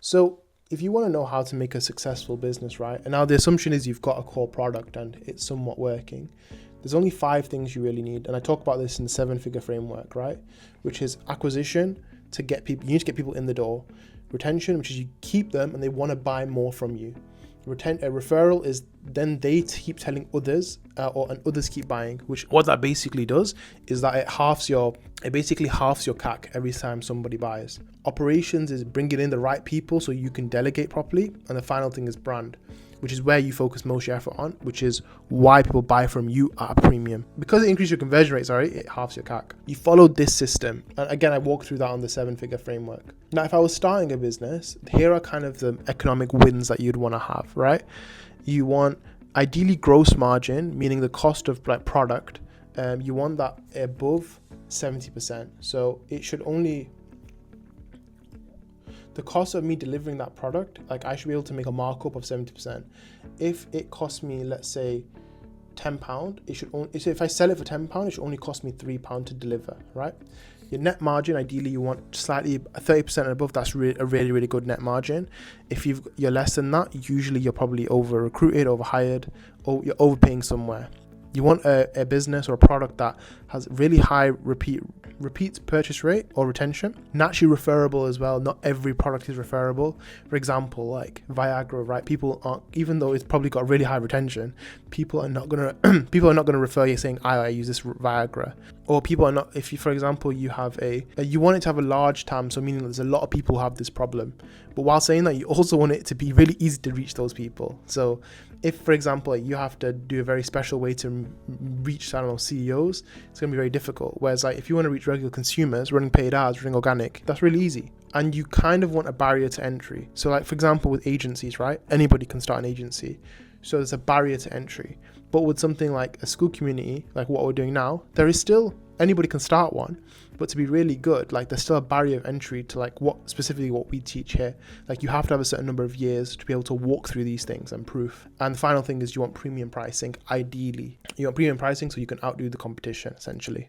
So if you want to know how to make a successful business, right? And now the assumption is you've got a core product and it's somewhat working. There's only 5 things you really need. And I talk about this in the 7-figure framework, right? Which is acquisition, to get people, you need to get people in the door. Retention, which is you keep them and they want to buy more from you. A referral is then they keep telling others, and others keep buying. Which what that basically does is that it basically halves your CAC every time somebody buys. Operations is bringing in the right people so you can delegate properly, and the final thing is brand, which is where you focus most of your effort on, which is why people buy from you at a premium. Because it increases your conversion rate, it halves your CAC. You follow this system. And again, I walk through that on the 7-figure framework. Now, if I was starting a business, here are kind of the economic wins that you'd want to have, right? You want ideally gross margin, meaning the cost of like product. You want that above 70%. So it should only, the cost of me delivering that product, like I should be able to make a markup of 70%. If it costs me, let's say, £10, it should only, so if I sell it for £10, it should only cost me £3 to deliver, right? Your net margin, ideally you want slightly 30% and above. That's a really, really good net margin. If you're less than that, usually you're probably over recruited, over hired, or you're overpaying somewhere. You want a business or a product that has really high repeat purchase rate or retention. Naturally referable as well. Not every product is referable. For example, like Viagra, right? People aren't, even though it's probably got really high retention, people are not gonna refer you saying, I use this Viagra. Or people are not, if you, for example, you have you want it to have a large TAM, so meaning there's a lot of people who have this problem. But while saying that, you also want it to be really easy to reach those people. So if, for example, you have to do a very special way to reach, I don't know, CEOs, it's going to be very difficult. Whereas like if you want to reach regular consumers, running paid ads, running organic, that's really easy. And you kind of want a barrier to entry. So like, for example, with agencies, right? Anybody can start an agency. So there's a barrier to entry. But with something like a school community, like what we're doing now, there is still, anybody can start one, but to be really good, like there's still a barrier of entry to like what we teach here. Like you have to have a certain number of years to be able to walk through these things and proof. And the final thing is you want premium pricing. Ideally, you want premium pricing so you can outdo the competition, essentially.